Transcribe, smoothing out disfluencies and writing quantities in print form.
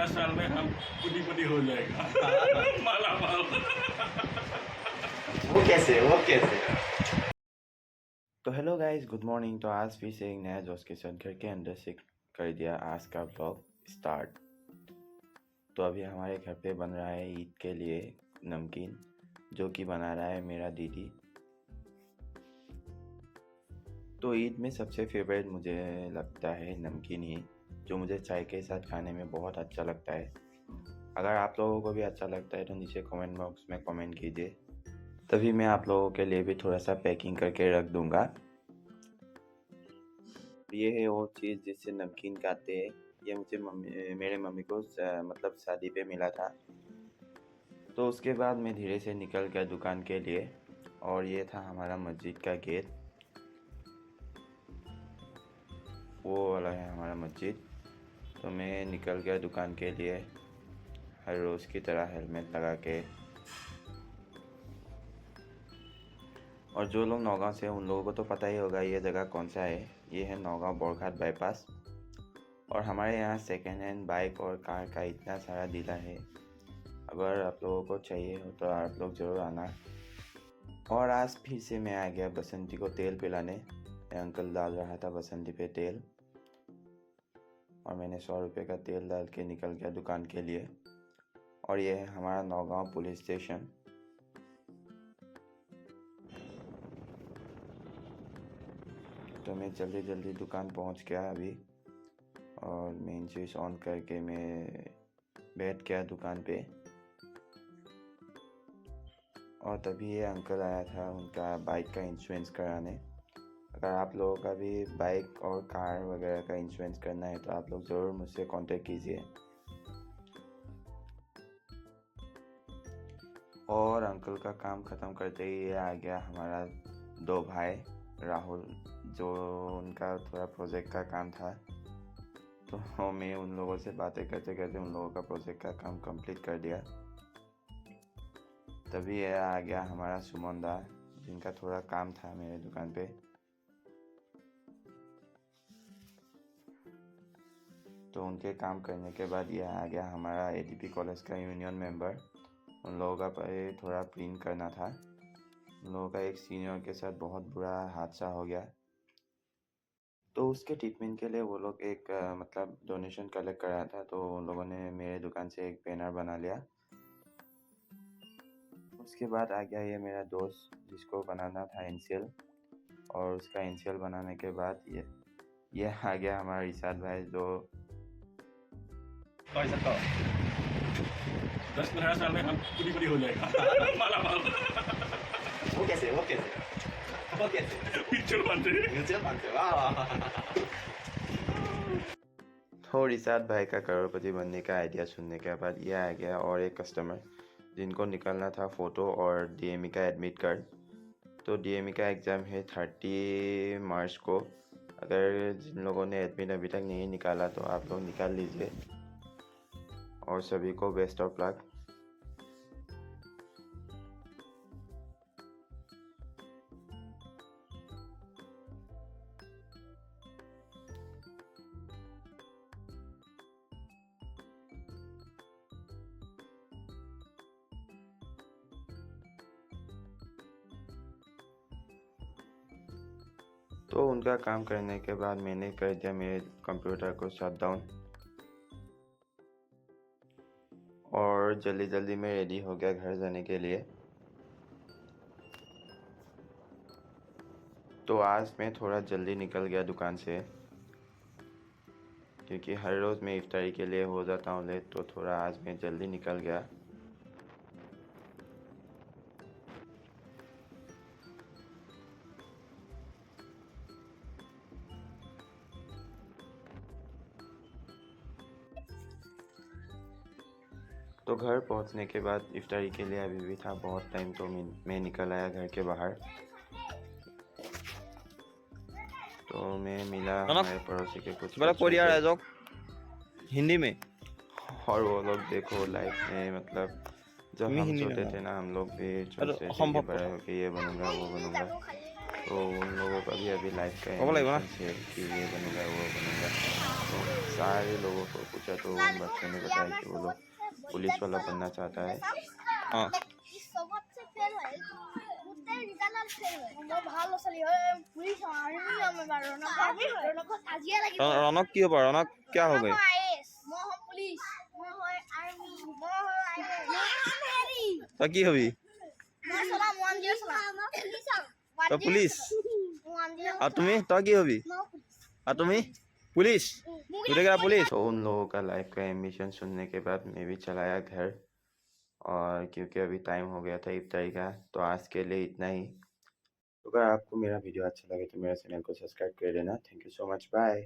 साल में हम पुटी हो जाएगा माला माल। वो कैसे तो हेलो गाइस, गुड मॉर्निंग। तो आज फिर से एक नया जोश के साथ घर के अंदर से कर दिया आज का ब्लॉग स्टार्ट। तो अभी हमारे घर पे बन रहा है ईद के लिए नमकीन, जो कि बना रहा है मेरा दीदी। तो ईद में सबसे फेवरेट मुझे लगता है नमकीन ही, जो मुझे चाय के साथ खाने में बहुत अच्छा लगता है। अगर आप लोगों को भी अच्छा लगता है तो नीचे कमेंट बॉक्स में कमेंट कीजिए, तभी मैं आप लोगों के लिए भी थोड़ा सा पैकिंग करके रख दूंगा। ये है वो चीज़ जिससे नमकीन खाते हैं। ये मुझे मेरे मम्मी को मतलब शादी पे मिला था। तो उसके बाद मैं धीरे से निकल गया दुकान के लिए, और ये था हमारा मस्जिद का गेट। वो वाला है हमारा मस्जिद। तो मैं निकल गया दुकान के लिए हर रोज़ की तरह हेलमेट लगा के। और जो लोग नौगांव से हैं उन लोगों को तो पता ही होगा ये जगह कौन सा है। ये है नौगांव बोरघाट बाईपास। और हमारे यहाँ सेकेंड हैंड बाइक और कार का इतना सारा डीलर है। अगर आप लोगों को चाहिए हो तो आप लोग ज़रूर आना। और आज फिर से मैं आ गया बसंती को तेल पिलाने। अंकल डाल रहा था बसंती पे तेल, और मैंने 100 रुपये का तेल डाल के निकल गया दुकान के लिए। और ये है हमारा नौगांव पुलिस स्टेशन। तो मैं जल्दी जल्दी दुकान पहुंच गया अभी, और मेन स्विच ऑन करके मैं बैठ गया दुकान पे। और तभी ये अंकल आया था उनका बाइक का इंश्योरेंस कराने। अगर आप लोगों का भी बाइक और कार वगैरह का इंश्योरेंस करना है तो आप लोग ज़रूर मुझसे कांटेक्ट कीजिए। और अंकल का काम ख़त्म करते ही ये आ गया हमारा 2 भाई राहुल, जो उनका थोड़ा प्रोजेक्ट का काम था। तो मैं उन लोगों से बातें करते करते उन लोगों का प्रोजेक्ट का काम कंप्लीट कर दिया। तभी ये आ गया हमारा सुमन दा, जिनका थोड़ा काम था मेरे दुकान पे। तो उनके काम करने के बाद ये आ गया हमारा एडीपी कॉलेज का यूनियन मेंबर। उन लोगों का थोड़ा प्रिंट करना था। उन लोगों का एक सीनियर के साथ बहुत बुरा हादसा हो गया। तो उसके ट्रीटमेंट के लिए वो लोग एक मतलब डोनेशन कलेक्ट कर रहा था। तो उन लोगों ने मेरे दुकान से एक बैनर बना लिया। उसके बाद आ गया ये मेरा दोस्त, जिसको बनाना था एनसीएल। और उसका एनसीएल बनाने के बाद ये आ गया हमारा इसाद भाई, जो 10-15 साल में हम पुटी हो जाएगा माला माल। वो कैसे पिक्चर बनते म्यूचुअल फंड से वाह। और इसाद भाई का करोड़पति बनने का आइडिया सुनने के बाद ये आ गया और एक कस्टमर, जिनको निकालना था फ़ोटो और डीएमई का एडमिट कार्ड। तो डीएमई का एग्ज़ाम है 30 मार्च को। अगर जिन लोगों ने एडमिट अभी तक नहीं निकाला तो आप लोग निकाल लीजिए। और सभी को बेस्ट ऑफ लक। तो उनका काम करने के बाद मैंने कर दिया मेरे कंप्यूटर को शट डाउन, और जल्दी जल्दी में रेडी हो गया घर जाने के लिए। तो आज मैं थोड़ा जल्दी निकल गया दुकान से, क्योंकि हर रोज़ मैं इफ्तारी के लिए हो जाता हूँ लेट। तो थोड़ा आज मैं जल्दी निकल गया। तो घर पहुंचने के बाद इफ्तारी के लिए अभी भी था बहुत टाइम। तो मैं निकल आया घर के बाहर। तो मैं मिला हमारे पड़ोसी के कुछ बच्चों से। हिंदी में और वो लोग देखो लाइफ में मतलब जब हम छोटे थे ना, हम लोग भी छोटे थे कि बड़ा होके ये बनूंगा वो बनूंगा। तो उन लोगों का भी अभी लाइफ का वो बोला ambitions है कि ये बनेगा वो बनेगा। तो सारे लोगों को पूछा तो उन बच्चों ने बताया कि वो लोग पुलिस वाला बनना चाहता है। हाँ रौनक की हो रौनक क्या हो गए तो की हबी तो पुलिस और तुम्हें तो की हबी और तुम्हें पुलिस क्या पुलिस तो उन लोगों का लाइफ का एम्बिशन सुनने के बाद मैं भी चलाया घर, और क्योंकि अभी टाइम हो गया था इफ्तारी का, तो आज के लिए इतना ही। तो अगर आपको मेरा वीडियो अच्छा लगे तो मेरे चैनल को सब्सक्राइब कर देना। Thank you so much, bye.